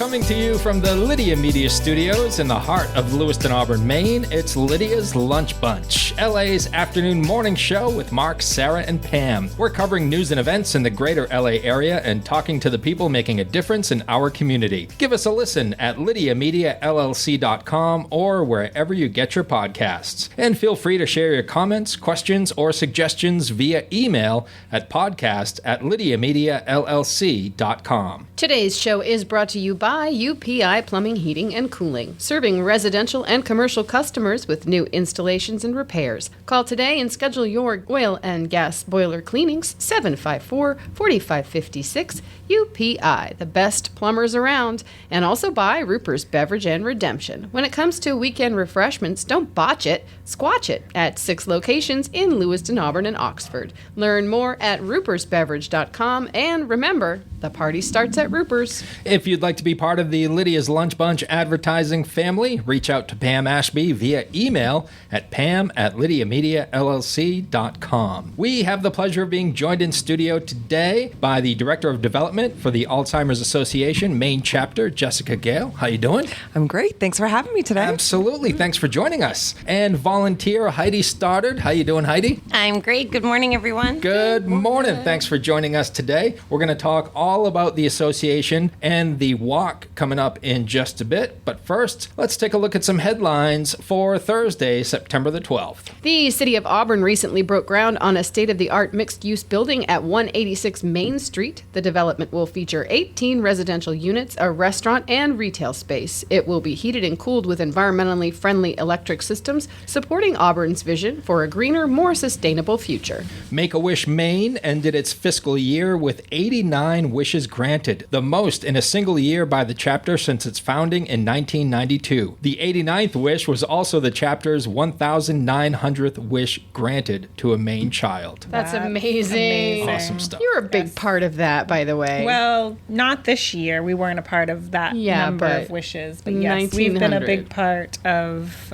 Coming to you from the Lydia Media Studios in the heart of Lewiston, Auburn, Maine, it's Lydia's Lunch Bunch, LA's afternoon morning show with Mark, Sarah, and Pam. We're covering news and events in the greater LA area and talking to the people making a difference in our community. Give us a listen at lydiamediallc.com or wherever you get your podcasts. And feel free to share your comments, questions, or suggestions via email at podcast@lydiamediallc.com. Today's show is brought to you by UPI Plumbing, Heating, and Cooling, serving residential and commercial customers with new installations and repairs. Call today and schedule your oil and gas boiler cleanings, 754-4556, UPI, the best plumbers around. And also by Ruper's Beverage and Redemption. When it comes to weekend refreshments, don't botch it, squatch it at 6 locations in Lewiston, Auburn, and Oxford. Learn more at rupersbeverage.com, and remember, the party starts at Ruper's. If you'd like to be part of the Lydia's Lunch Bunch advertising family, reach out to Pam Ashby via email at pam@lydiamediallc.com. We have the pleasure of being joined in studio today by the Director of Development for the Alzheimer's Association Maine chapter, Jessica Gale. How you doing? I'm great. Thanks for having me today. Absolutely. Thanks for joining us. And volunteer Heidi Stoddard. How you doing, Heidi? I'm great. Good morning, everyone. Good morning. Thanks for joining us today. We're going to talk all about the association and the walk coming up in just a bit. But first, let's take a look at some headlines for Thursday, September the 12th. The City of Auburn recently broke ground on a state-of-the-art mixed-use building at 186 Main Street. The development will feature 18 residential units, a restaurant, and retail space. It will be heated and cooled with environmentally friendly electric systems, supporting Auburn's vision for a greener, more sustainable future. Make-A-Wish Maine ended its fiscal year with 89 wishes granted, the most in a single year by the chapter since its founding in 1992. The 89th wish was also the chapter's 1,900th wish granted to a Maine child. That's amazing. Awesome stuff. You're a big part of that, by the way. Well, not this year. We weren't a part of that number of wishes. But yes, we've been a big part of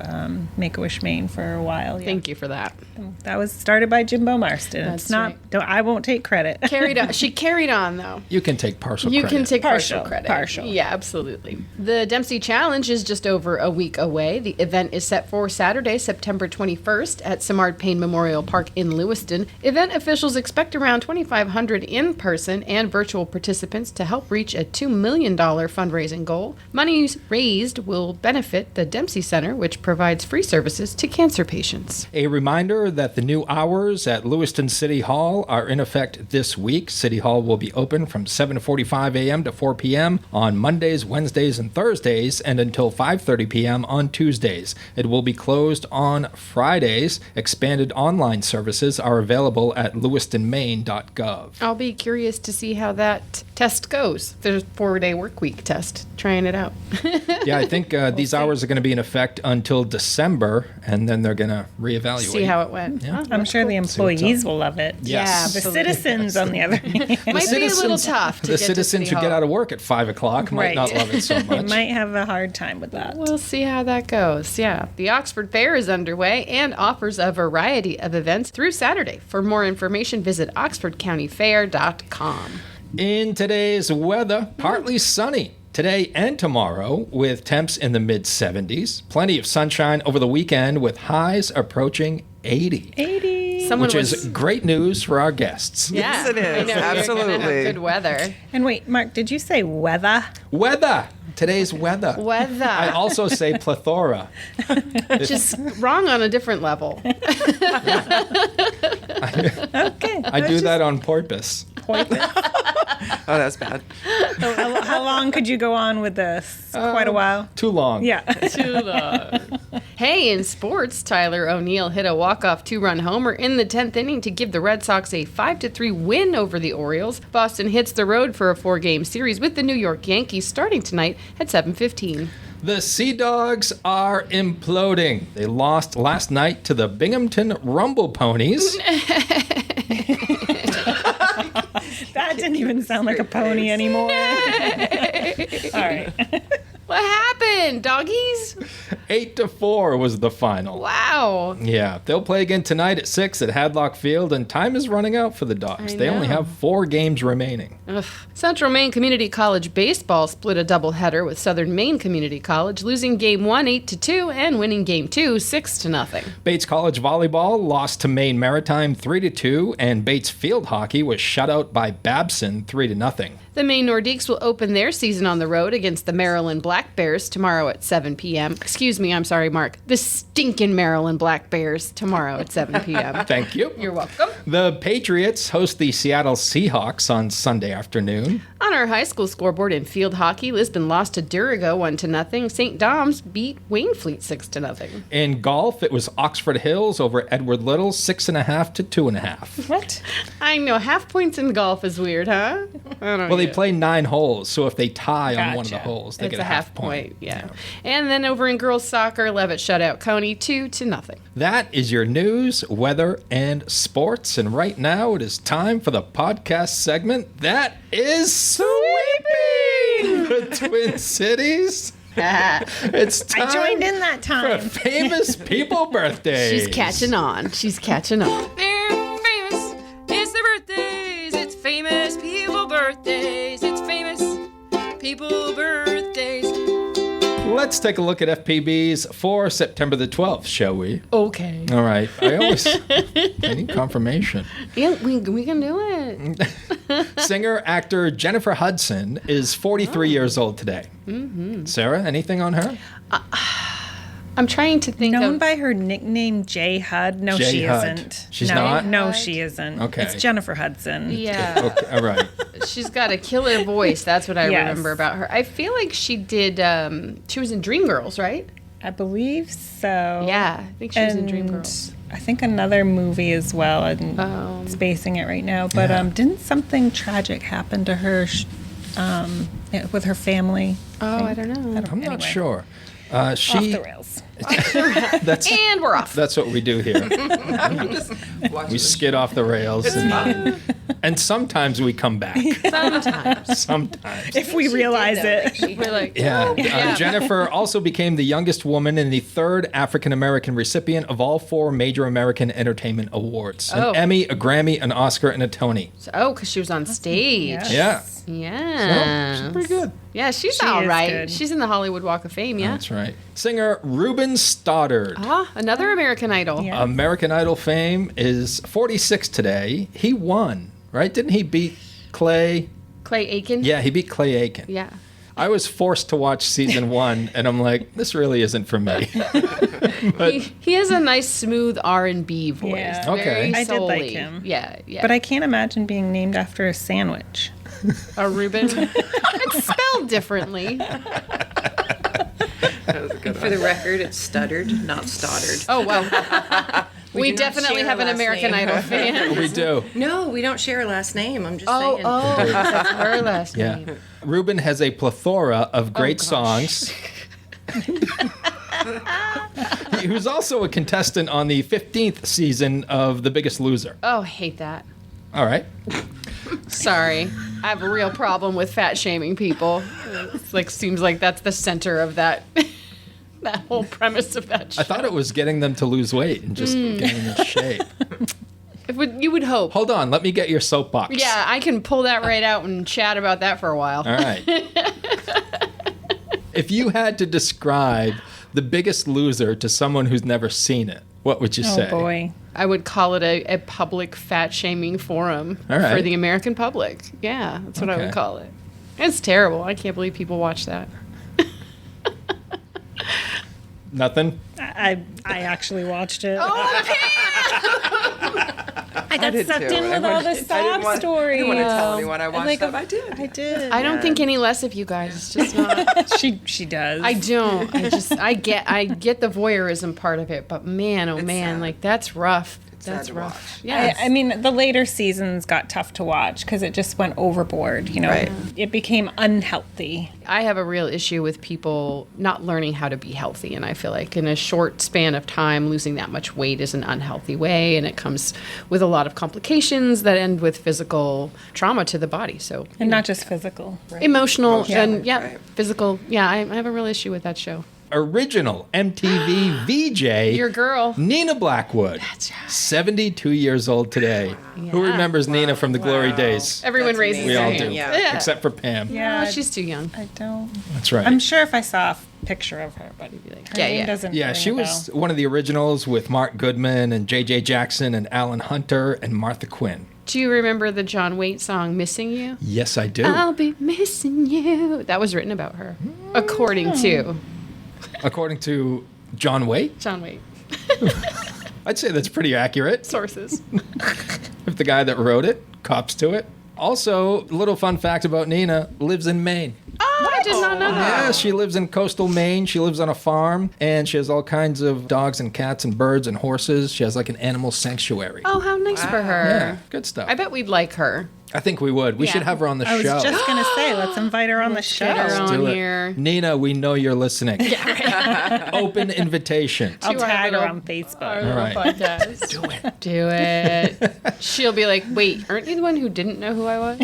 Make-A-Wish Maine for a while. Yeah. Thank you for that. That was started by Jimbo Marston. That's it's not. right. I won't take credit. Carried on. She carried on, though. You can take partial You credit. can take partial Partial, credit. partial. Yeah, absolutely. The Dempsey Challenge is just over a week away. The event is set for Saturday, September 21st at Simard-Payne Memorial Park in Lewiston. Event officials expect around 2,500 in-person and virtual participants to help reach a $2 million fundraising goal. Monies raised will benefit the Dempsey Center, which provides free services to cancer patients. A reminder that the new hours at Lewiston City Hall are in effect this week. City Hall will be open from 7:45 a.m. to 4 p.m. on Mondays, Wednesdays, and Thursdays, and until 5:30 p.m. on Tuesdays. It will be closed on Fridays. Expanded online services are available at lewistonmaine.gov. I'll be curious to see how that test goes. There's a 4-day work week test. Trying it out. Yeah, I think these hours are going to be in effect until December, and then they're going to reevaluate. See how it went. Yeah. I'm sure the employees will love it. Yes. The citizens, on the other hand, Might be a little tough to The get to citizens City who get Hall. out of work at 5 o'clock might Right. not love it so they much. might have a hard time with that. We'll see how that goes. Yeah. The Oxford Fair is underway and offers a variety of events through Saturday. For more information, visit oxfordcountyfair.com. In today's weather, partly sunny today and tomorrow with temps in the mid-70s. Plenty of sunshine over the weekend with highs approaching 80. 80. Someone Which was, is great news for our guests. yeah, Yes, it is. I know, you're gonna have Absolutely. good weather. And wait, Mark, did you say weather? Weather. Today's weather. I Weather. also say plethora. Just wrong on a different level. Okay. I do that on purpose. Oh, that's bad. So how long could you go on with this? Quite a while. Too long. Yeah. Hey, in sports, Tyler O'Neill hit a walk-off 2-run homer in the 10th inning to give the Red Sox a 5-3 win over the Orioles. Boston hits the road for a 4-game series with the New York Yankees starting tonight at 7:15. The Sea Dogs are imploding. They lost last night to the Binghamton Rumble Ponies. That didn't even sound like a pony anymore. All right. What happened, doggies? 8-4 was the final. Wow. Yeah, they'll play again tonight at 6 at Hadlock Field, and time is running out for the Dogs. They only have 4 games remaining. Ugh. Central Maine Community College baseball split a doubleheader with Southern Maine Community College, losing Game 1 8-2 and winning Game 2 6-0. Bates College volleyball lost to Maine Maritime 3-2, and Bates field hockey was shut out by Babson 3-0. The Maine Nordiques will open their season on the road against the Maryland Black Bears tomorrow at 7 p.m. Excuse me, I'm sorry, Mark. The stinking Maryland Black Bears tomorrow at 7 p.m. Thank you. You're welcome. The Patriots host the Seattle Seahawks on Sunday afternoon. On our high school scoreboard in field hockey, Lisbon lost to Durigo 1-0. St. Dom's beat Waynfleet 6-0. In golf, it was Oxford Hills over Edward Little 6.5 to 2.5. What? I know, half points in golf is weird, huh? I don't Well, they play 9 holes, so if they tie on one of the Gotcha. holes, they It's get a half point. yeah. And then over in girls soccer, Levitt shut out Coney 2-0. That is your news, weather, and sports. And right now, it is time for the podcast segment that is Sweeping the Twin Cities. It's time I joined in that for time. famous people birthdays. She's catching on. She's catching on. They're famous. It's their birthdays. It's famous people birthdays. It's famous people birthdays. Let's take a look at FPBs for September the 12th, shall we? Okay. All right. I need confirmation. Yeah, we can do it. Singer, actor Jennifer Hudson is 43 years old today. Mm-hmm. Sarah, anything on her? I'm trying to think Known of... by her nickname J. Hud. No, J. she Hud. isn't. She's no, not? No, she isn't. Okay. It's Jennifer Hudson. Yeah. Okay, all right. She's got a killer voice. That's what I Yes. remember about her. I feel like she did... she was in Dreamgirls, right? I believe so. Yeah, I think she was in Dreamgirls. I think another movie as well. I'm spacing it right now. But Yeah. didn't something tragic happen to her with her family? Oh, I don't know. I'm not Anyway. sure. Off the rails. And we're off. That's what we do here. We skid off the rails. And sometimes we come back. Sometimes. If we realize it. We're like, Yeah. Jennifer also became the youngest woman and the 3rd African-American recipient of all 4 major American entertainment awards. Oh. An Emmy, a Grammy, an Oscar, and a Tony. because she was on stage. Yes. Yeah. Yeah. So, she's pretty good. Yeah, she's She all is right. good. She's in the Hollywood Walk of Fame, yeah. That's right. Singer Ruben Stoddard. Another American Idol. Yeah. American Idol fame is 46 today. He won, right? Didn't he beat Clay? Clay Aiken. Yeah, he beat Clay Aiken. Yeah. I was forced to watch season 1, and I'm like, this really isn't for me. But He has a nice, smooth R&B voice. Yeah. Okay. Very I did like soul-y. him. Yeah, yeah. But I can't imagine being named after a sandwich. A Reuben. It's spelled differently. For the record, it's stuttered, not Stoddard. Oh, well. We do not definitely share have an last American name. Idol fan. we do. No, we don't share a last name. I'm just saying. That's her last Yeah. name. Ruben has a plethora of great gosh. songs. He was also a contestant on the 15th season of The Biggest Loser. Oh, hate that. All right. Sorry. I have a real problem with fat shaming people. It's like seems like that's the center of that that whole premise of that show. I thought it was getting them to lose weight and just getting in shape. You would hope. Hold on, let me get your soapbox. Yeah, I can pull that right out and chat about that for a while. All right. If you had to describe The Biggest Loser to someone who's never seen it, what would you say? Oh, boy. I would call it a public fat shaming forum All right. for the American public. Yeah, that's what I Okay. would call it. It's terrible. I can't believe people watch that. Nothing? I actually watched it. I got did sucked too. in I with all wanted- the I didn't sob want- stories. I didn't want to tell anyone I watched like, them. I did. I did. I don't think any less of you guys. It's just not. She does. I don't. I get the voyeurism part of it, but man, oh It's man, sad. like that's rough. sad That's to rough. watch. Yeah. I mean, the later seasons got tough to watch because it just went overboard. You know, Right. It became unhealthy. I have a real issue with people not learning how to be healthy, and I feel like in a short span of time, losing that much weight is an unhealthy way, and it comes with a lot of complications that end with physical trauma to the body. So And not just physical. emotional Emotional, and right. physical. Yeah, I have a real issue with that show. original MTV VJ. Your girl. Nina Blackwood. That's right. 72 years old today. Who remembers Nina from the glory days? Everyone raises We their all hand. do. Yeah. Except for Pam. Yeah, Oh, she's too young. I don't. That's right. I'm sure if I saw a picture of her, but her name doesn't. Yeah, ring she a was bell. one of the originals with Mark Goodman and J.J. Jackson and Alan Hunter and Martha Quinn. Do you remember the John Waite song, Missing You? Yes, I do. I'll be missing you. That was written about her, according to According to John Waite, John Waite. I'd say that's pretty accurate. Sources. If the guy that wrote it cops to it. Also, little fun fact about Nina, lives in Maine. Oh, I did not know that. Yeah, she lives in coastal Maine. She lives on a farm, and she has all kinds of dogs and cats and birds and horses. She has like an animal sanctuary. Oh, how nice for her. Yeah, good stuff. I bet we'd like her. I think we would. We Yeah. should have her on the I was show. just gonna say, let's invite her on the show. Get her on Do it. here. Nina, we know you're listening. Open invitation. I'll To our tag her little- on Facebook. Our All little right. podcast. Do it. Do it. She'll be like, wait, aren't you the one who didn't know who I was?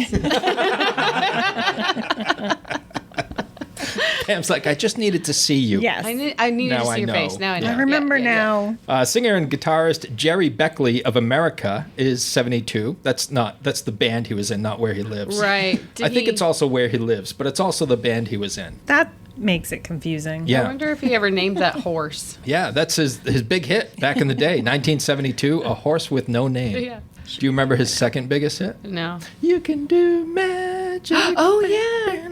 Pam's like, I just needed to see you. Yes. I needed Now to see I your know. face. Now I know. I remember Yeah. now. Singer and guitarist Jerry Beckley of America is 72. That's the band he was in, not where he lives. Right. I think it's also where he lives, but it's also the band he was in. That makes it confusing. Yeah. I wonder if he ever named that horse. Yeah, that's his big hit back in the day, 1972, A Horse with No Name. Yeah. Do you remember his second biggest hit? No. You can do magic. Oh, yeah.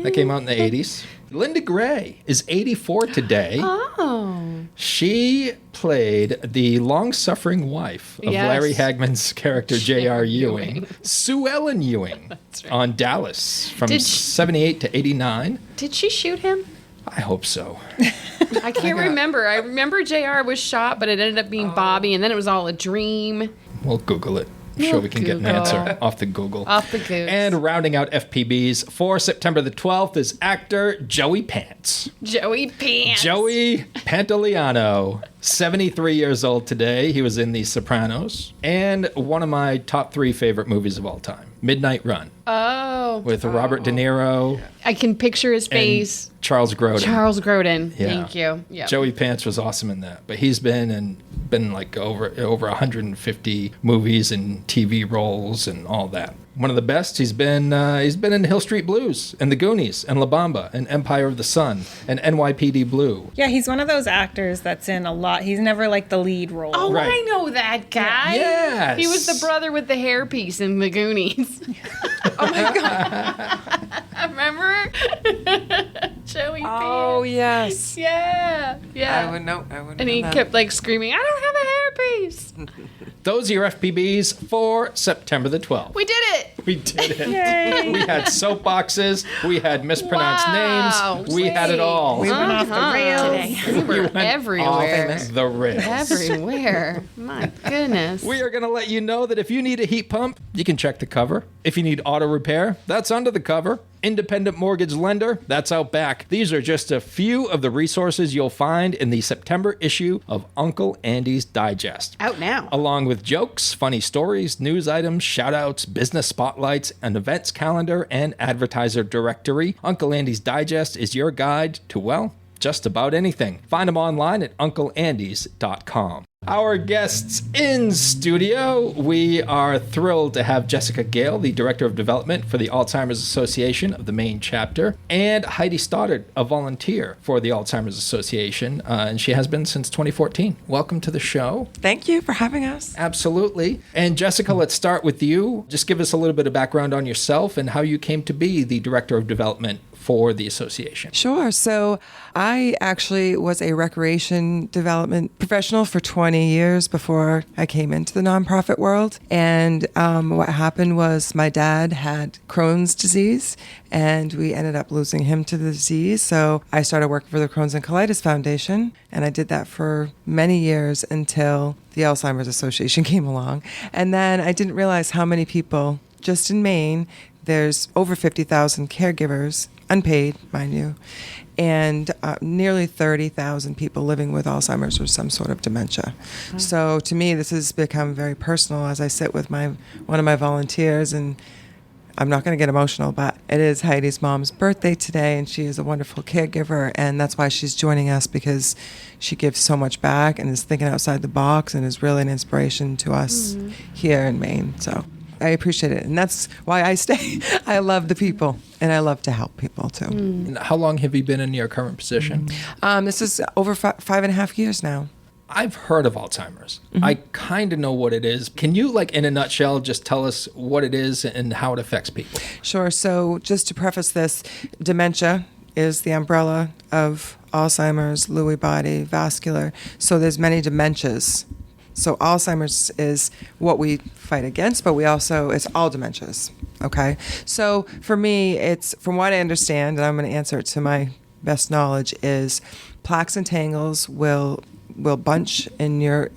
That came out in the 80s. Linda Gray is 84 today. Oh. She played the long-suffering wife of Yes. Larry Hagman's character J.R. Ewing, Ewing. Sue Ellen Ewing, right. on Dallas from Did she- 78 to 89. Did she shoot him? I hope so. I can't remember. I remember JR was shot, but it ended up being Bobby, and then it was all a dream. We'll Google it. I'm sure We'll we can get an Google. answer off the Google. Off the goose. And rounding out FPBs for September the 12th is actor Joey Pants. Joey Pants. Joey Pantoliano, 73 years old today. He was in The Sopranos. And one of my top 3 favorite movies of all time, Midnight Run, Oh. with Robert De Niro I can picture his and face. Charles Grodin. Charles Grodin. Yeah. Thank you. Yeah. Joey Pants was awesome in that, but he's been like over 150 movies and TV roles and all that. One of the best. He's been in Hill Street Blues and The Goonies and La Bamba and Empire of the Sun and NYPD Blue. Yeah, he's one of those actors that's in a lot. He's never like the lead role. Oh, Right. I know that guy. Yes. He was the brother with the hairpiece in the Goonies. Oh my god. Remember? Joey Oh, Pants. yes. Yeah. Yeah. I would know. I would And he know that. kept like screaming, I don't have a hairpiece. Those are your FPBs for September the 12th. We did it. We did it. Yay. We had soapboxes. We had mispronounced Wow. names. We had it all. We went off the rails. We were went everywhere. famous. The rails. Everywhere. My goodness. We are going to let you know that if you need a heat pump, you can check the cover. If you need auto repair, that's under the cover. Independent mortgage lender, that's out back. These are just a few of the resources you'll find in the September issue of Uncle Andy's Digest. Out now. Along with jokes, funny stories, news items, shout-outs, business spotlights, an events calendar, and advertiser directory, Uncle Andy's Digest is your guide to, well, just about anything. Find them online at uncleandys.com. Our guests in studio, we are thrilled to have Jessica Gale, the Director of Development for the Alzheimer's Association of the Maine chapter, and Heidi Stoddard, a volunteer for the Alzheimer's Association, and she has been since 2014. Welcome to the show. Thank you for having us. Absolutely. And Jessica, let's start with you. Just give us a little bit of background on yourself and how you came to be the Director of Development for the association. Sure. So I actually was a recreation development professional for 20 years before I came into the nonprofit world. And what happened was my dad had Crohn's disease, and we ended up losing him to the disease. So I started working for the Crohn's and Colitis Foundation, and I did that for many years until the Alzheimer's Association came along. And then I didn't realize how many people, just in Maine, there's over 50,000 caregivers, unpaid, mind you, and nearly 30,000 people living with Alzheimer's or some sort of dementia. So to me, this has become very personal as I sit with one of my volunteers and I'm not going to get emotional, but it is Heidi's mom's birthday today, and she is a wonderful caregiver, and that's why she's joining us, because she gives so much back and is thinking outside the box and is really an inspiration to us here in Maine. So I appreciate it, and that's why I stay. I love the people, and I love to help people too. And how long have you been in your current position? This is over 5.5 years now. I've heard of Alzheimer's. I kind of know what it is. Can you, like, in a nutshell, just tell us what it is and how it affects people? Sure. So just to preface this, dementia is the umbrella of Alzheimer's, Lewy body, vascular. So there's many dementias. So Alzheimer's is what we fight against, but it's all dementias. Okay. So for me, it's, from what I understand, and I'm going to answer it to my best knowledge, is plaques and tangles will bunch in your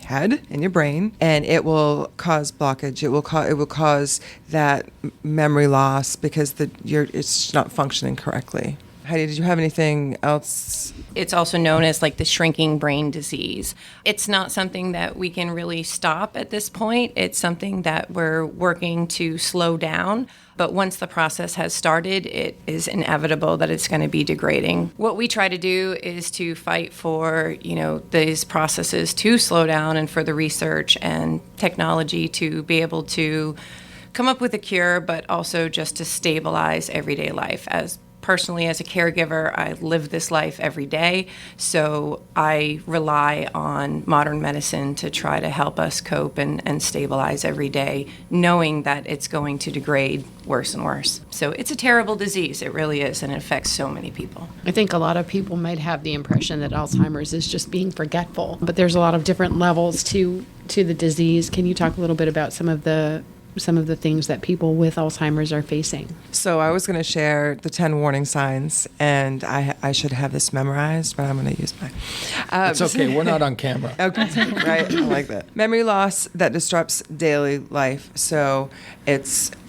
head, in your brain, and it will cause blockage. It will cause that memory loss because it's not functioning correctly. Heidi, did you have anything else? It's also known as like the shrinking brain disease. It's not something that we can really stop at this point. It's something that we're working to slow down. But once the process has started, it is inevitable that it's going to be degrading. What we try to do is to fight for, these processes to slow down, and for the research and technology to be able to come up with a cure, but also just to stabilize everyday life. Personally, as a caregiver, I live this life every day, so I rely on modern medicine to try to help us cope and stabilize every day, knowing that it's going to degrade worse and worse. So it's a terrible disease, it really is, and it affects so many people. I think a lot of people might have the impression that Alzheimer's is just being forgetful, but there's a lot of different levels to the disease. Can you talk a little bit about some of the things that people with Alzheimer's are facing? So I was going to share the 10 warning signs, and I should have this memorized, but I'm going to use my... It's okay. We're not on camera. Okay, right? I like that. Memory loss that disrupts daily life. So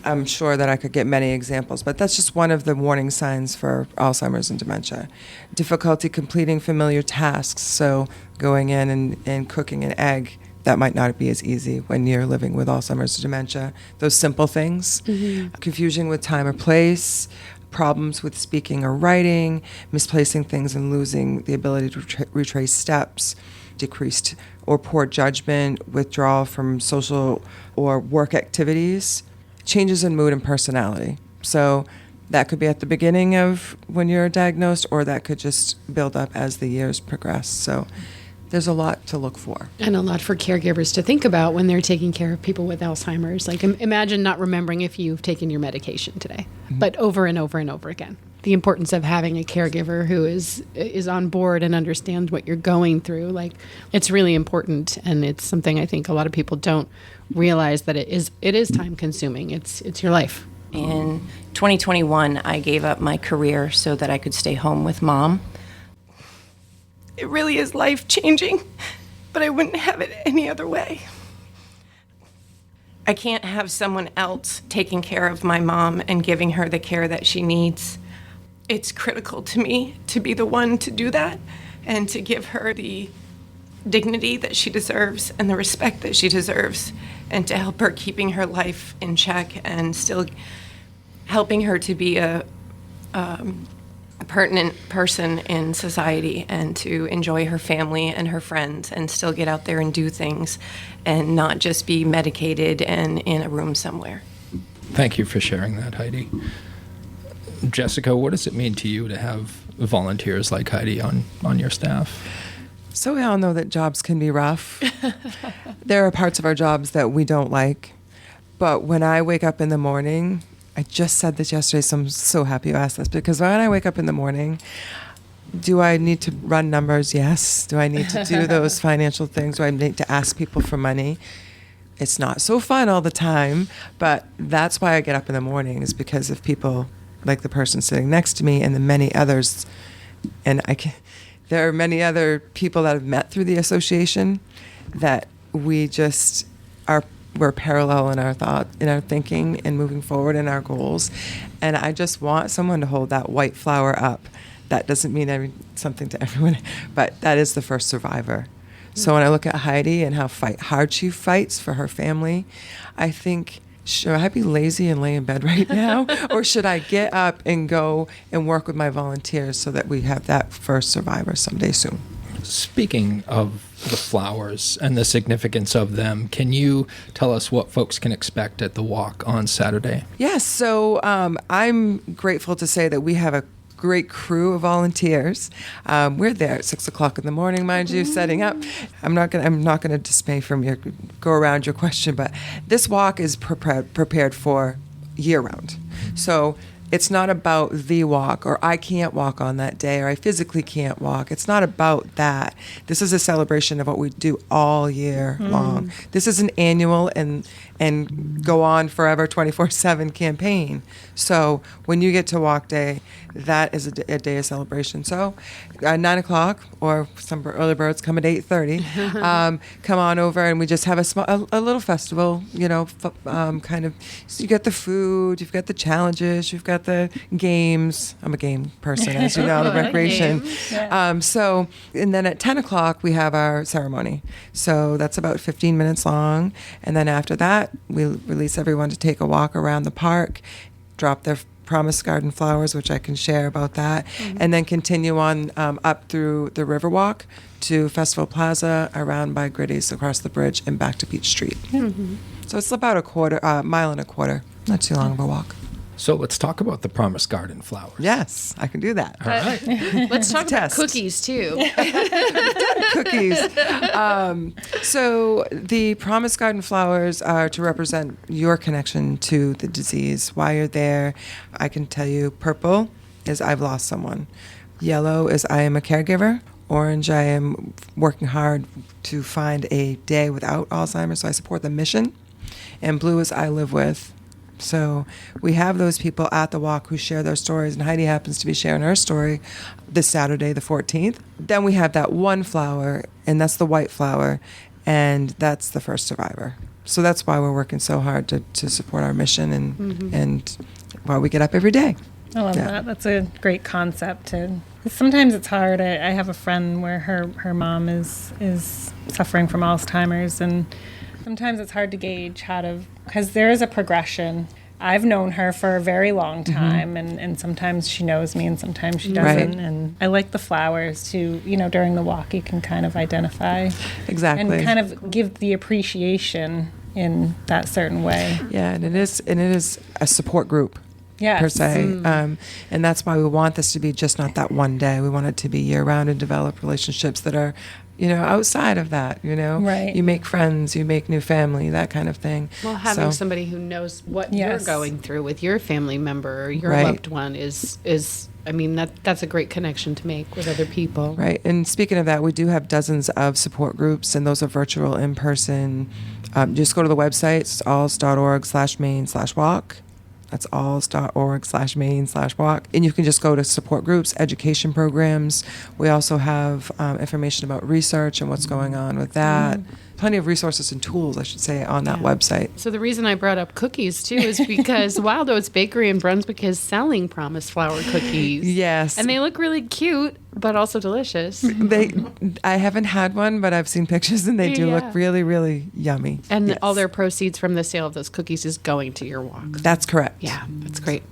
I'm sure that I could get many examples, but that's just one of the warning signs for Alzheimer's and dementia. Difficulty completing familiar tasks. So going in and cooking an egg, that might not be as easy when you're living with Alzheimer's or dementia. Those simple things. Confusion with time or place, problems with speaking or writing, misplacing things and losing the ability to retrace steps, decreased or poor judgment, withdrawal from social or work activities, changes in mood and personality. So that could be at the beginning of when you're diagnosed, or that could just build up as the years progress. So there's a lot to look for. And a lot for caregivers to think about when they're taking care of people with Alzheimer's. Like, imagine not remembering if you've taken your medication today, but over and over and over again. The importance of having a caregiver who is on board and understands what you're going through. Like, it's really important, and it's something I think a lot of people don't realize, that it is time consuming. It's your life. In 2021, I gave up my career so that I could stay home with Mom. It really is life-changing, but I wouldn't have it any other way. I can't have someone else taking care of my mom and giving her the care that she needs. It's critical to me to be the one to do that and to give her the dignity that she deserves and the respect that she deserves, and to help her keeping her life in check and still helping her to be a pertinent person in society, and to enjoy her family and her friends and still get out there and do things and not just be medicated and in a room somewhere. Thank you for sharing that, Heidi. Jessica, what does it mean to you to have volunteers like Heidi on your staff? So we all know that jobs can be rough. There are parts of our jobs that we don't like. But when I wake up in the morning, I just said this yesterday, so I'm so happy you asked this, because when I wake up in the morning, do I need to run numbers? Yes. Do I need to do those financial things? Do I need to ask people for money? It's not so fun all the time, but that's why I get up in the morning, is because of people like the person sitting next to me and the many others. And there are many other people that I've met through the association that we're parallel in our thought, in our thinking, and moving forward in our goals. And I just want someone to hold that white flower up. That doesn't mean something to everyone, but that is the first survivor. So when I look at Heidi and how hard she fights for her family, I think should I be lazy and lay in bed right now? Or should I get up and go and work with my volunteers so that we have that first survivor someday soon? Speaking of the flowers and the significance of them, can you tell us what folks can expect at the walk on Saturday? Yes, so I'm grateful to say that we have a great crew of volunteers. We're there at 6 o'clock in the morning, mind you, setting up. I'm not gonna dismay from go around your question, but this walk is prepared for year round. So it's not about the walk, or I can't walk on that day, or I physically can't walk. It's not about that. This is a celebration of what we do all year long. This is an annual and go on forever 24/7 campaign. So when you get to walk day, that is a day of celebration. So 9 o'clock, or some early birds come at 8:30. Come on over, and we just have a little festival. Kind of. So you got the food, you've got the challenges, you've got the games. I'm a game person, as you know, the recreation. Yeah. And then at 10 o'clock we have our ceremony. So that's about 15 minutes long, and then after that we release everyone to take a walk around the park, drop their Promise Garden flowers, which I can share about that, and then continue on up through the Riverwalk to Festival Plaza, around by Gritty's, across the bridge, and back to Beach Street. So it's about a mile and a quarter. Not too long of a walk. So let's talk about the Promise Garden flowers. Yes, I can do that. All right. Let's talk about Test. cookies, too. Cookies. So the Promise Garden flowers are to represent your connection to the disease. Why you're there, I can tell you. Purple is I've lost someone. Yellow is I am a caregiver. Orange, I am working hard to find a day without Alzheimer's, so I support the mission. And blue is I live with. So we have those people at the walk who share their stories, and Heidi happens to be sharing her story this Saturday, the 14th. Then we have that one flower, and that's the white flower, and that's the first survivor. So that's why we're working so hard to support our mission and why we get up every day. I love that. That's a great concept. Sometimes it's hard. I have a friend where her mom is suffering from Alzheimer's, and sometimes it's hard to gauge because there is a progression. I've known her for a very long time, and sometimes she knows me and sometimes she doesn't. Right. And I like the flowers too. During the walk, you can kind of identify. Exactly. And kind of give the appreciation in that certain way. Yeah, and it is a support group. Yes. Per se. And that's why we want this to be just not that one day. We want it to be year-round and develop relationships that are, outside of that, Right. You make friends, you make new family, that kind of thing. Well, having somebody who knows what you're going through with your family member or your loved one is that's a great connection to make with other people. Right. And speaking of that, we do have dozens of support groups, and those are virtual, in-person. Just go to the website. It's alls.org/Maine/walk. That's alls.org/Maine/walk. And you can just go to support groups, education programs. We also have information about research and what's going on with that. Plenty of resources and tools, I should say, on that website. So the reason I brought up cookies, too, is because Wild Oats Bakery in Brunswick is selling Promise Flower cookies. Yes. And they look really cute, but also delicious. I haven't had one, but I've seen pictures, and they do look really, really yummy. And all their proceeds from the sale of those cookies is going to your walk. That's correct. Yeah, that's great.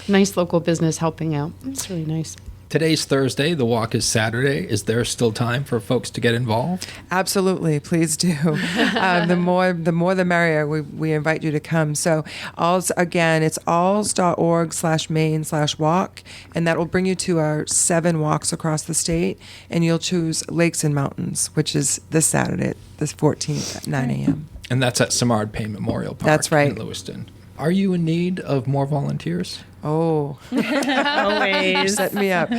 Nice local business helping out. It's really nice. Today's Thursday. The walk is Saturday. Is there still time for folks to get involved? Absolutely. Please do. The more the merrier. We invite you to come. So it's alls.org/Maine/walk, and that will bring you to our 7 walks across the state, and you'll choose Lakes and Mountains, which is this Saturday, the 14th at 9 a.m. And that's at Simard-Payne Memorial Park. That's right. In Lewiston. Are you in need of more volunteers? Oh, Always. set me up.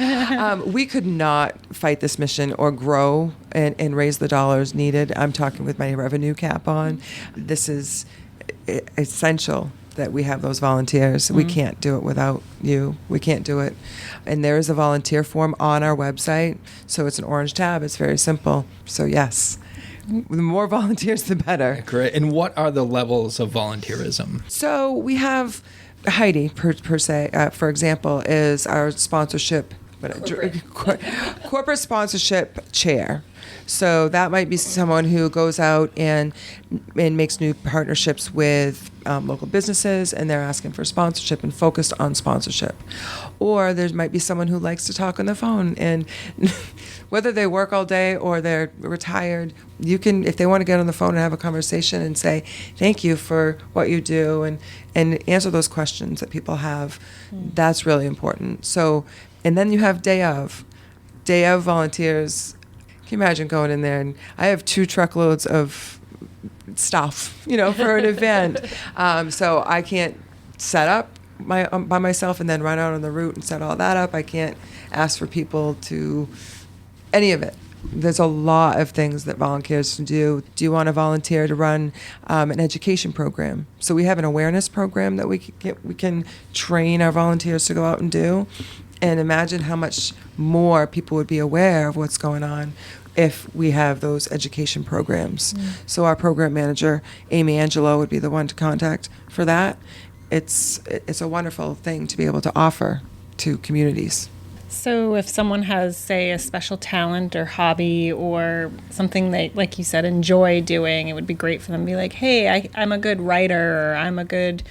We could not fight this mission or grow and raise the dollars needed. I'm talking with my revenue cap on. This is essential that we have those volunteers. We can't do it without you. We can't do it. And there is a volunteer form on our website. So it's an orange tab. It's very simple. So yes. The more volunteers, the better. Great. And what are the levels of volunteerism? So we have Heidi, per se, for example, is our sponsorship corporate sponsorship chair. So that might be someone who goes out and makes new partnerships with local businesses, and they're asking for sponsorship and focused on sponsorship. Or there might be someone who likes to talk on the phone, and whether they work all day or they're retired, you can, if they want to get on the phone and have a conversation and say thank you for what you do, and answer those questions that people have. That's really important. So, and then you have day of volunteers. Can you imagine going in there? And I have 2 truckloads of stuff, for an event. So I can't set up by myself and then run out on the route and set all that up. I can't ask for people to any of it. There's a lot of things that volunteers can do. Do you want to volunteer to run an education program? So we have an awareness program that we can train our volunteers to go out and do. And imagine how much more people would be aware of what's going on if we have those education programs. So our program manager, Amy Angelo, would be the one to contact for that. It's a wonderful thing to be able to offer to communities. So if someone has, say, a special talent or hobby or something they, like you said, enjoy doing, it would be great for them to be like, hey, I'm a good writer, or I'm a good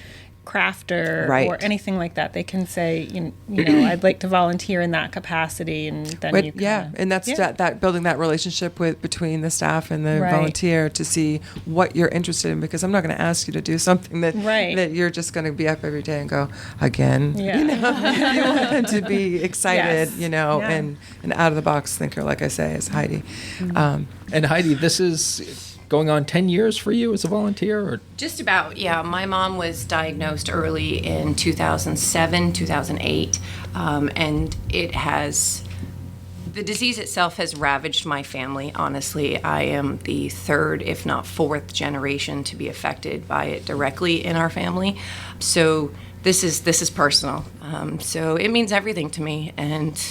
crafter, right, or anything like that. They can say, you know, I'd like to volunteer in that capacity, and then you can. And that's that building that relationship between the staff and the volunteer to see what you're interested in, because I'm not going to ask you to do something that you're just going to be up every day and go again. Yeah. You want them to be excited, and an out of the box thinker, like I say, is Heidi. And Heidi, this is going on 10 years for you as a volunteer? Or? Just about, yeah. My mom was diagnosed early in 2007, 2008, and the disease itself has ravaged my family, honestly. I am the 3rd, if not 4th generation to be affected by it directly in our family. So this is personal. So it means everything to me, and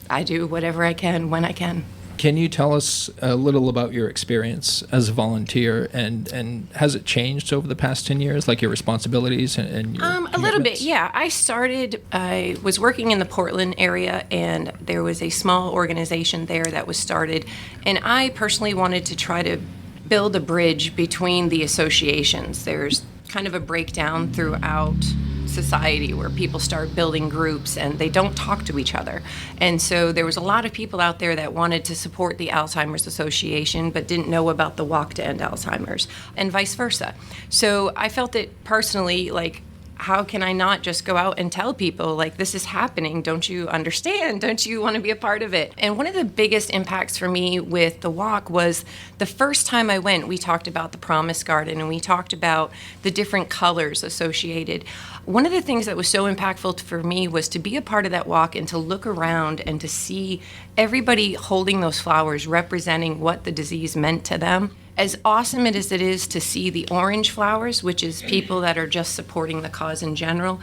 I do whatever I can when I can. Can you tell us a little about your experience as a volunteer, and has it changed over the past 10 years, like your responsibilities and your a little bit, yeah. I was working in the Portland area, and there was a small organization there that was started, and I personally wanted to try to build a bridge between the associations. There's kind of a breakdown throughout society where people start building groups and they don't talk to each other. And so there was a lot of people out there that wanted to support the Alzheimer's Association but didn't know about the Walk to End Alzheimer's, and vice versa. So I felt it personally, like, how can I not just go out and tell people, like, this is happening? Don't you understand? Don't you want to be a part of it? And one of the biggest impacts for me with the walk was the first time I went, we talked about the Promise Garden and we talked about the different colors associated. One of the things that was so impactful for me was to be a part of that walk and to look around and to see everybody holding those flowers representing what the disease meant to them. As awesome as it is to see the orange flowers, which is people that are just supporting the cause in general,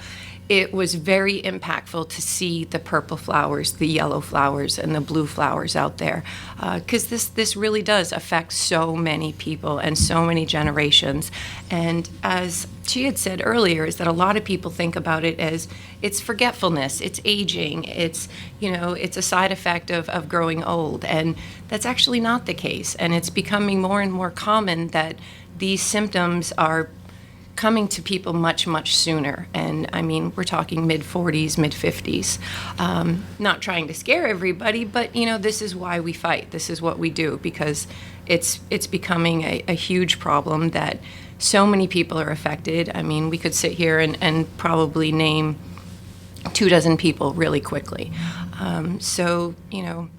it was very impactful to see the purple flowers, the yellow flowers, and the blue flowers out there. Because this really does affect so many people and so many generations. And as she had said earlier, is that a lot of people think about it as it's forgetfulness, it's aging, it's a side effect of growing old. And that's actually not the case. And it's becoming more and more common that these symptoms are coming to people much, much sooner. And I mean, we're talking mid-40s, mid-50s. Not trying to scare everybody, but this is why we fight. This is what we do, because it's becoming a huge problem that so many people are affected. I mean, we could sit here and probably name 24 people really quickly. So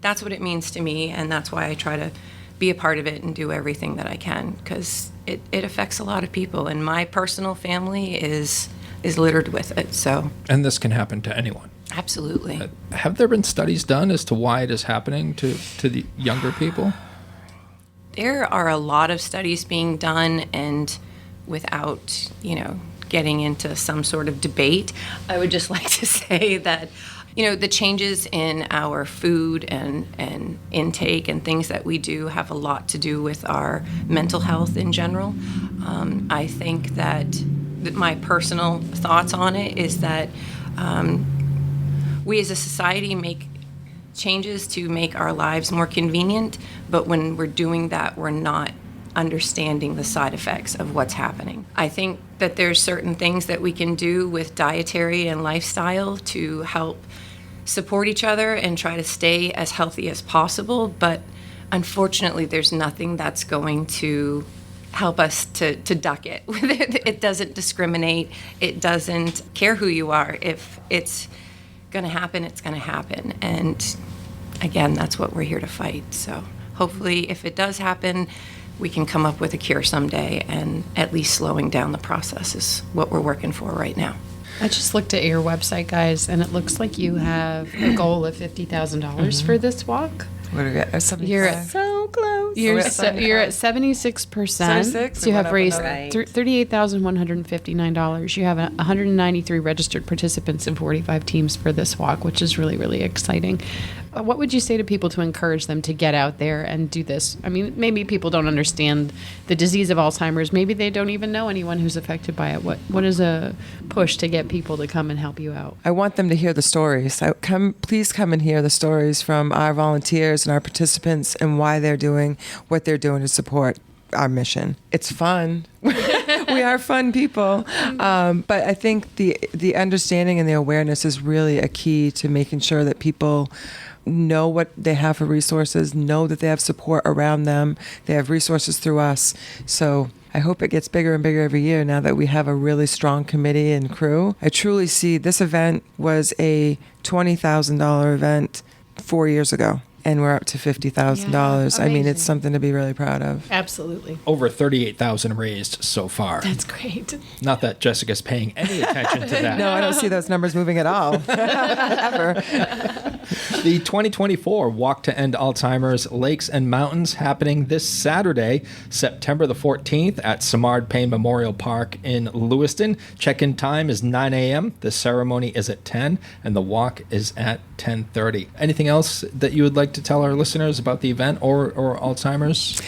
that's what it means to me, and that's why I try to be a part of it and do everything that I can, because it affects a lot of people, and my personal family is littered with it. So, and this can happen to anyone. Absolutely. Have there been studies done as to why it is happening to the younger people? There are a lot of studies being done, and without getting into some sort of debate, I would just like to say that the changes in our food and intake and things that we do have a lot to do with our mental health in general. I think that my personal thoughts on it is that we as a society make changes to make our lives more convenient, but when we're doing that, we're not understanding the side effects of what's happening. I think that there's certain things that we can do with dietary and lifestyle to help support each other and try to stay as healthy as possible, but unfortunately there's nothing that's going to help us to duck it. It doesn't discriminate. It doesn't care who you are. If it's going to happen, it's going to happen. And again, that's what we're here to fight. So hopefully if it does happen, we can come up with a cure someday, and at least slowing down the process is what we're working for right now. I just looked at your website, guys, and it looks like you have a goal of $50,000 for this walk. What do we got? You're at So close. You're at you're at 76%. 76? So you We went have up raised another. $38,159. You have 193 registered participants and 45 teams for this walk, which is really, really exciting. What would you say to people to encourage them to get out there and do this? I mean, maybe people don't understand the disease of Alzheimer's. Maybe they don't even know anyone who's affected by it. What is a push to get people to come and help you out? I want them to hear the stories. Please come and hear the stories from our volunteers and our participants and why they're doing what they're doing to support our mission. It's fun. We are fun people. But I think the understanding and the awareness is really a key to making sure that people know what they have for resources, know that they have support around them. They have resources through us. So I hope it gets bigger and bigger every year now that we have a really strong committee and crew. I truly see this event was a $20,000 event 4 years ago, and we're up to $50,000. Yeah, I mean, amazing. it's something to be really proud of. Absolutely. Over 38,000 raised so far. That's great. Not that Jessica's paying any attention to that. No, I don't see those numbers moving at all. Ever. The 2024 Walk to End Alzheimer's Lakes and Mountains happening this Saturday, September the 14th at Simard-Payne Memorial Park in Lewiston. Check-in time is 9 a.m. The ceremony is at 10, and the walk is at 10:30. Anything else that you would like to tell our listeners about the event or Alzheimer's?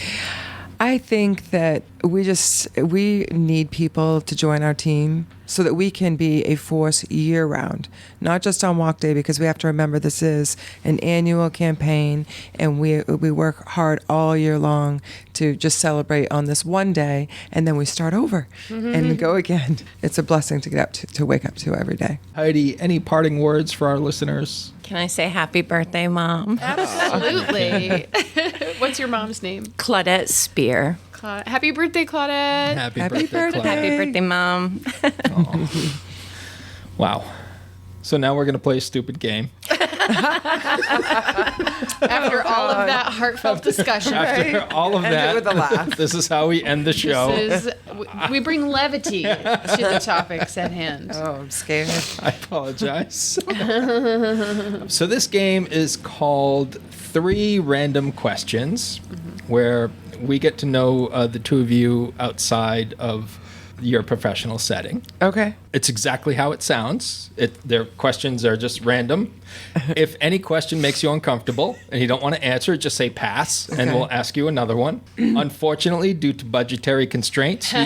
I think that we need people to join our team so that we can be a force year round, not just on walk day, because we have to remember this is an annual campaign and we work hard all year long to just celebrate on this one day, and then we start over and go again. It's a blessing to get up to wake up to every day. Heidi, any parting words for our listeners? Can I say happy birthday, Mom? Absolutely. What's your mom's name? Claudette Spear. Happy birthday, Claudette. Happy Happy birthday, Claudia. birthday. Happy birthday, Mom. Wow. So now we're going to play a stupid game. After all of that heartfelt discussion, After all of End it that, with a laugh. this is how we end the show. we bring levity to the topics at hand. Oh, I'm scared. I apologize. So this game is called 3 Random Questions, where we get to know the two of you outside of your professional setting. Okay. It's exactly how it sounds. Their questions are just random. If any question makes you uncomfortable and you don't want to answer, just say pass, and we'll ask you another one. Unfortunately, due to budgetary constraints, you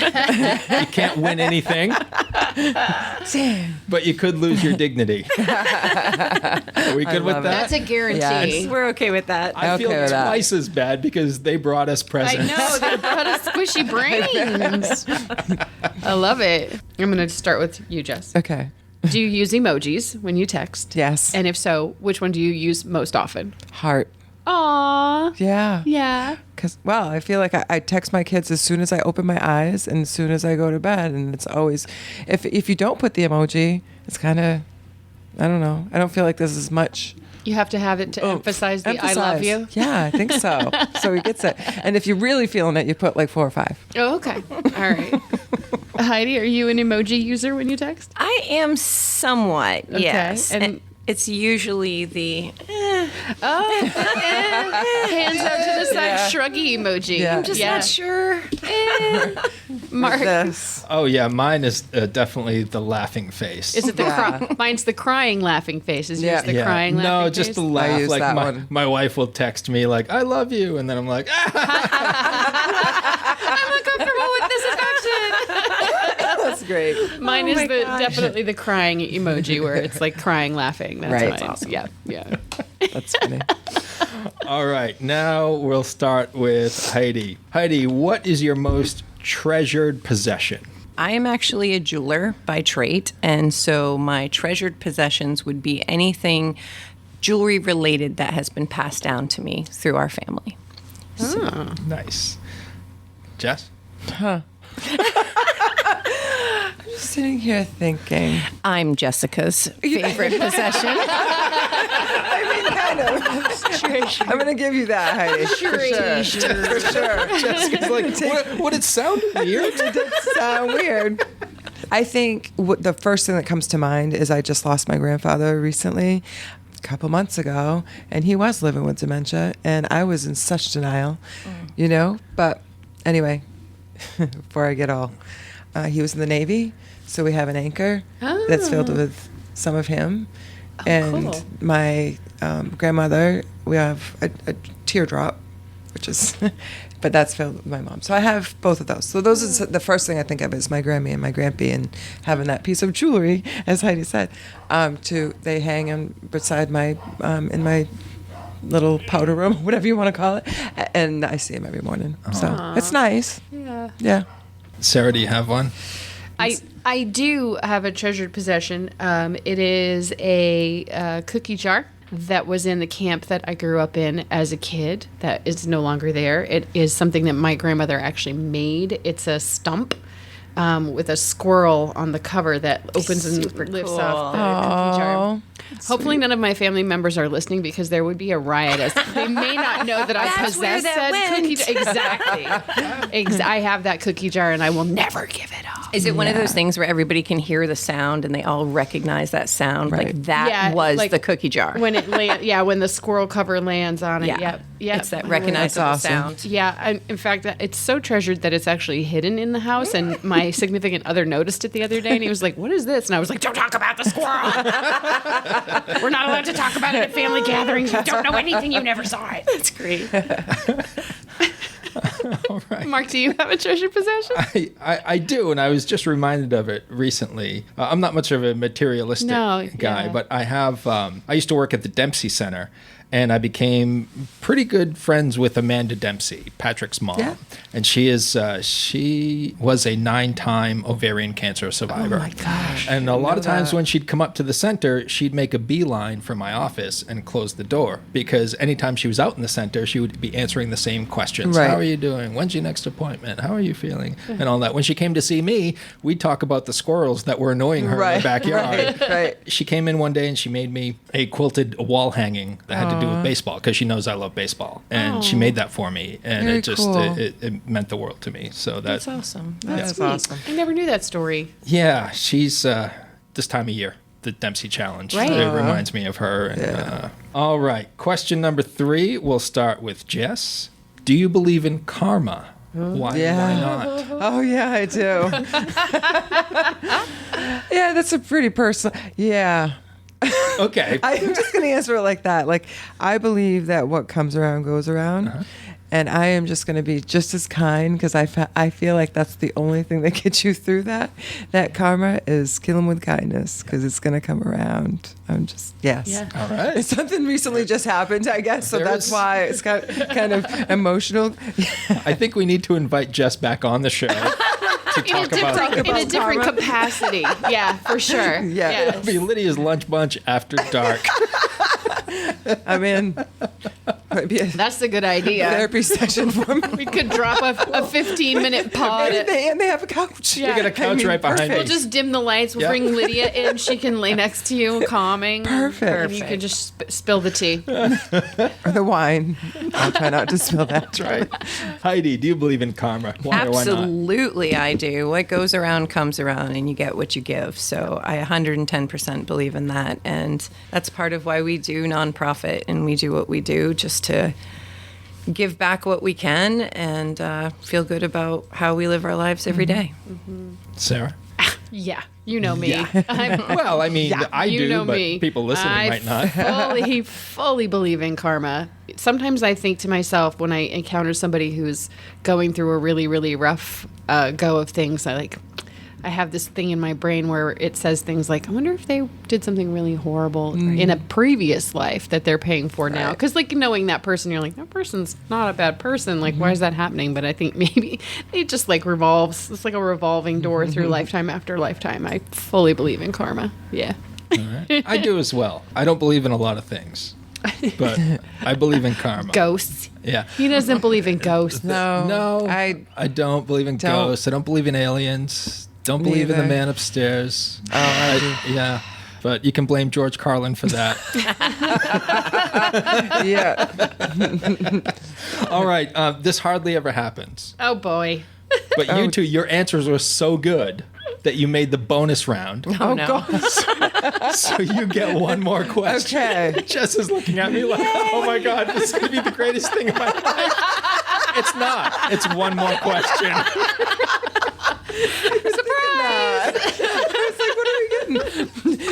can't win anything. But you could lose your dignity. Are we good with love it. that? That's a guarantee. Yes. We're okay with that. I feel okay with that. twice as bad because they brought us I presents. know, they brought us squishy brains. I love it. I'm going to start with you, Jess. Okay. Do you use emojis when you text? Yes. And if so, which one do you use most often? Heart. Aww. Yeah. Yeah. Because, well, I feel like I text my kids as soon as I open my eyes and as soon as I go to bed. And it's always, if you don't put the emoji, it's kind of, I don't know. I don't feel like there's as much. You have to have it to emphasize the I love you. Yeah, I think so. So he gets it. And if you're really feeling it, you put like 4 or 5. Oh, okay. All right. Heidi, are you an emoji user when you text? I am somewhat, Okay, yes. and- And it's usually the Hands out to the side, shruggy emoji. Yeah. I'm just Yeah. not sure. Mark, This. Oh, yeah, mine is definitely the laughing face. is it the mine's the crying laughing face? Is yours Yeah. the crying laughing No, face? just the laugh. use Like that my, one. my wife will text me like, I love you. And then I'm like, I'm uncomfortable with this affection. That's great. Mine is definitely the crying emoji where it's like crying laughing. That's Right. mine. That's awesome. Yeah. That's That's funny. All right, now we'll start with Heidi. Heidi, what is your most treasured possession? I am actually a jeweler by trade, and so my treasured possessions would be anything jewelry related that has been passed down to me through our family. Nice. Jess? Just sitting here thinking. I'm Jessica's favorite possession. Kind of. I'm going to give you that, Heidi. For sure. Jessica's like, what it sounded weird. It did sound weird. I think the first thing that comes to mind is I just lost my grandfather recently, a couple months ago, and he was living with dementia, and I was in such denial, But anyway, before I get all, he was in the Navy, so we have an anchor that's filled with some of him. And cool. My grandmother, we have a teardrop, which is, but that's filled with my mom. So I have both of those. So those are the first thing I think of is my Grammy and my Grampy, and having that piece of jewelry, as Heidi said, they hang beside my in my little powder room, whatever you want to call it, and I see them every morning. So it's nice. Yeah. Sarah, do you have one? I do have a treasured possession. It is a cookie jar that was in the camp that I grew up in as a kid that is no longer there. It is something that my grandmother actually made. It's a stump with a squirrel on the cover that opens and lifts off the cookie jar. Hopefully none of my family members are listening because there would be a riot as they may not know that I possess said cookie jar. Exactly. I have that cookie jar and I will never give it up. Is it one of those things where everybody can hear the sound and they all recognize that sound? Right. Like that was the cookie jar. When it when the squirrel cover lands on it. Yeah. Yeah. It's that recognizable awesome. sound. Yeah, in fact, it's so treasured that it's actually hidden in the house. And my significant other noticed it the other day, and he was like, "What is this?" And I was like, "Don't talk about the squirrel. We're not allowed to talk about it at family gatherings. You don't know anything. You never saw it." That's great. All right. Mark, do you have a treasured possession? I do, and I was just reminded of it recently. I'm not much of a materialistic guy, but I have. I used to work at the Dempsey Center, and I became pretty good friends with Amanda Dempsey, Patrick's mom. Yeah. And she was a 9-time ovarian cancer survivor. Oh my gosh. And a lot of times when she'd come up to the center, she'd make a beeline for my office and close the door, because anytime she was out in the center, she would be answering the same questions. Right. How are you doing? When's your next appointment? How are you feeling? And all that. When she came to see me, we'd talk about the squirrels that were annoying her in the backyard. Right. She came in one day and she made me a quilted wall hanging that had to do with baseball, because she knows I love baseball. And she made that for me. And Very it just cool. it meant the world to me. So That's awesome. That's awesome. I never knew that story. yeah, she's this time of year, the Dempsey Challenge. Right. It reminds me of her. And, all right. Question number 3. We'll start with Jess. Do you believe in karma? Why not? Oh, yeah, I do. Yeah, that's a pretty personal. Yeah. Okay. I'm just going to answer it like that. Like, I believe that what comes around goes around. And I am just going to be just as kind, because I feel like that's the only thing that gets you through that. That karma is kill them with kindness, because it's going to come around. I'm just, yes. Yeah. All right. Something recently just happened, I guess, so that's why it's kind of emotional. I think we need to invite Jess back on the show to talk about In a different karma. capacity. Yeah, for sure. Yeah. It'll be Lydia's lunch bunch after dark. I mean, might be a That's a good idea. therapy session for me. We could drop a 15-minute pod. And they have a couch. Yeah. We got a couch right behind perfect. me. We'll just dim the lights. We'll Yeah. bring Lydia in. She can lay next to you, calming. Perfect. And you can just spill the tea. Or the wine. I'll try not to spill that. That's right. Heidi, do you believe in karma? Why or why not? Absolutely, I do. What goes around comes around, and you get what you give. So I 110% believe in that, and that's part of why we do nonprofit and we do what we do, just to give back what we can and feel good about how we live our lives every day. Sarah? Yeah, you know me. Yeah. Well, I mean, I you do, know but me. people listening might not. fully believe in karma. Sometimes I think to myself when I encounter somebody who's going through a really, really rough go of things, I I have this thing in my brain where it says things like, I wonder if they did something really horrible in a previous life that they're paying for now. Because, like, knowing that person, you're like, that person's not a bad person. Like, why is that happening? But I think maybe it just, like, revolves. It's like a revolving door through lifetime after lifetime. I fully believe in karma. Yeah. All right. I do as well. I don't believe in a lot of things, but I believe in karma. Ghosts. Yeah. He doesn't believe in ghosts. No, I don't believe in don't. ghosts. I don't believe in aliens. Don't Me believe in the either. man upstairs. Oh, I do. Yeah. But you can blame George Carlin for that. Yeah. All right. This hardly ever happens. Oh, boy. But you two, your answers were so good that you made the bonus round. Oh, no. God. So you get one more question. Okay. Jess is looking at me like, oh my God, this is going to be the greatest thing in my life. It's not. It's one more question. I was like, what are we getting?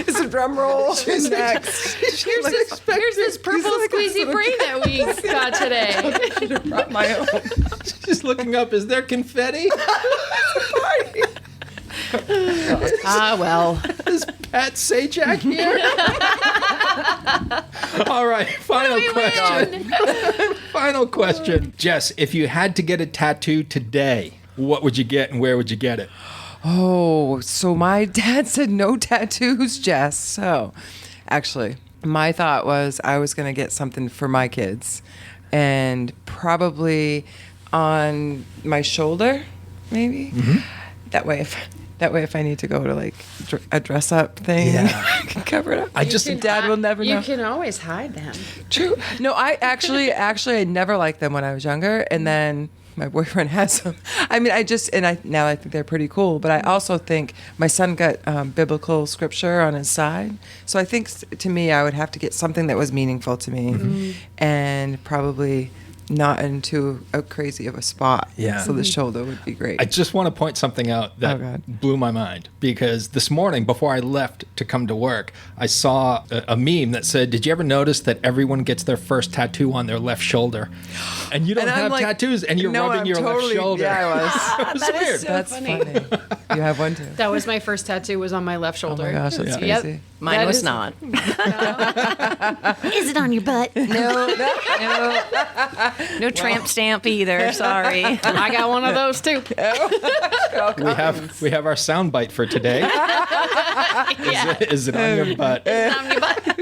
It's a drum roll. Next. Here's this purple squeezy brain that we got today. Brought my own. She's looking up, is there confetti? Ah, well. Is Pat Sajak here? All right, final question. Final question. Jess, if you had to get a tattoo today, what would you get and where would you get it? Oh, so my dad said no tattoos, Jess. So, actually, my thought was I was going to get something for my kids, and probably on my shoulder, maybe. That way, if I need to go to like a dress up thing, I can cover it up. Dad will never know. You can always hide them. True. No, I actually I never liked them when I was younger, and then my boyfriend has them. I mean, now I think they're pretty cool, but I also think my son got biblical scripture on his side. So I think to me, I would have to get something that was meaningful to me and probably not into a crazy of a spot. Yeah. So the shoulder would be great. I just want to point something out that Oh, God. blew my mind, because this morning before I left to come to work, I saw a meme that said, did you ever notice that everyone gets their first tattoo on their left shoulder? And you don't And I'm have like, tattoos and you're no, rubbing I'm your left totally- shoulder. Yeah, I was. It was weird. That's funny. You have one too. That was my first tattoo, was on my left Oh shoulder. my gosh, that's Yeah. crazy. Mine That was is- not. Is it on your butt? No tramp stamp either. Sorry. I got one of those too. We have our soundbite for today. Is it on your butt? On your butt.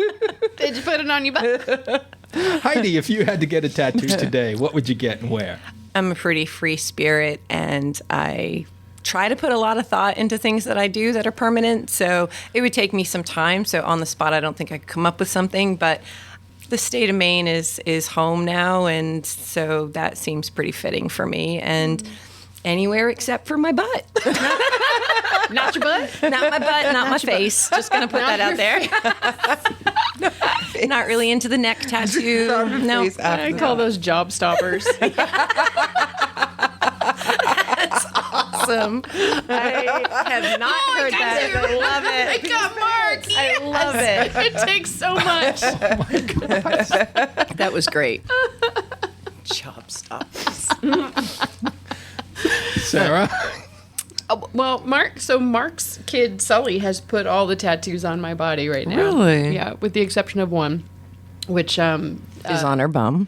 Did you put it on your butt? Heidi, if you had to get a tattoo today, what would you get and where? I'm a pretty free spirit, and I try to put a lot of thought into things that I do that are permanent. So it would take me some time. So on the spot, I don't think I could come up with something, but the state of Maine is home now, and so that seems pretty fitting for me. And anywhere except for my butt. Not your butt? Not my butt, not my face. Just going to put that out there. Not really into the neck tattoo. No. Face after I call those job stoppers. Awesome. I have not heard that. I love it. I got marks. I love it. It takes so much. That was great. Job stoppers. Sarah? Well, Mark's kid Sully has put all the tattoos on my body right now. Really? Yeah, with the exception of one, which Is on her bum.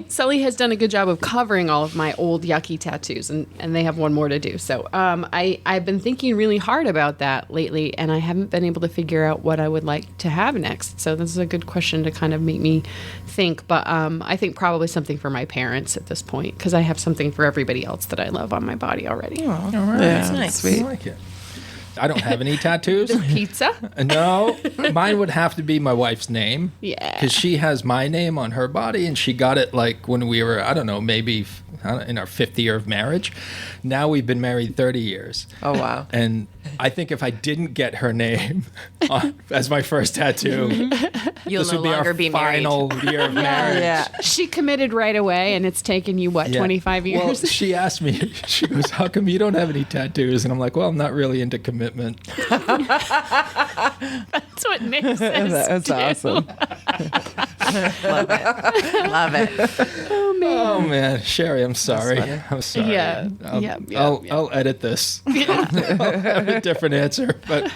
Sully has done a good job of covering all of my old yucky tattoos, and they have one more to do. So I've been thinking really hard about that lately, and I haven't been able to figure out what I would like to have next. So this is a good question to kind of make me think. But I think probably something for my parents at this point, because I have something for everybody else that I love on my body already. All right. Yeah, That's nice. Sweet. I like it. I don't have any tattoos. Pizza? No, mine would have to be my wife's name. Yeah. Because she has my name on her body, and she got it like when we were, I don't know, maybe in our 5th year of marriage. Now we've been married 30 years. Oh, wow. And I think if I didn't get her name as my first tattoo, You'll this no would be longer our be married. final year of marriage. Yeah. She committed right away, and it's taken you, what, Yeah. 25 years? Well, she asked me, she goes, how come you don't have any tattoos? And I'm like, well, I'm not really into commitment. That's what Nick says. That's too. awesome. Love it. Oh man, Sherry, I'm sorry. I'm sorry. Yeah. I'll edit this. I'll have a different answer, but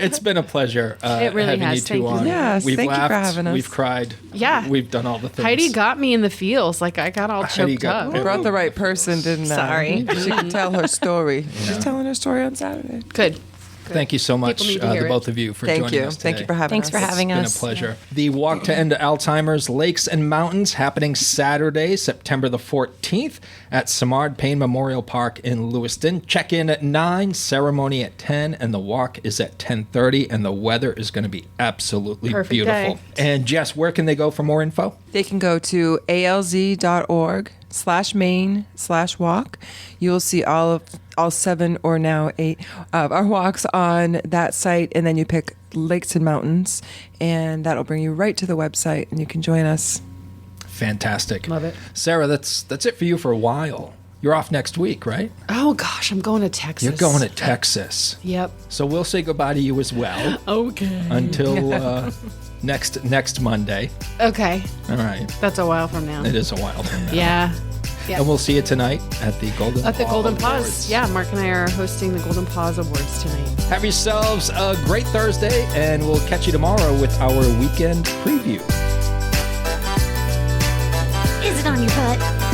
it's been a pleasure It really having has. you two Thank you. on. Yes, We've thank you for laughed, having us. we've cried. Yeah. We've done all the things. Heidi got me in the feels. Like I got all Heidi choked got- up. We brought the right person, didn't I? Sorry. She could tell her story. She's telling her story on Saturday. Good. Thank you so much, People need to hear the it. both of you, for Thank joining you. us today. Thank you for having Thanks us. for having It's us. been a pleasure. The Walk to End Alzheimer's Lakes and Mountains happening Saturday, September the 14th at Simard-Payne Memorial Park in Lewiston. Check-in at 9, ceremony at 10, and the walk is at 10:30, and the weather is going to be absolutely Perfect beautiful. day. And Jess, where can they go for more info? They can go to alz.org/Maine/walk. You will see all 7 or now 8 of our walks on that site, and then you pick Lakes and Mountains, and that'll bring you right to the website, and you can join us. Fantastic. Love it. Sarah, that's it for you for a while. You're off next week, right? Oh gosh, I'm going to Texas. You're going to Texas. Yep. So we'll say goodbye to you as well Okay. until next Monday. Okay. All right. That's a while from now. It is a while from now. Yeah. And we'll see you tonight at the Golden At the Paw Golden Paws. Awards. Yeah, Mark and I are hosting the Golden Paws Awards tonight. Have yourselves a great Thursday, and we'll catch you tomorrow with our weekend preview. Is it on your butt?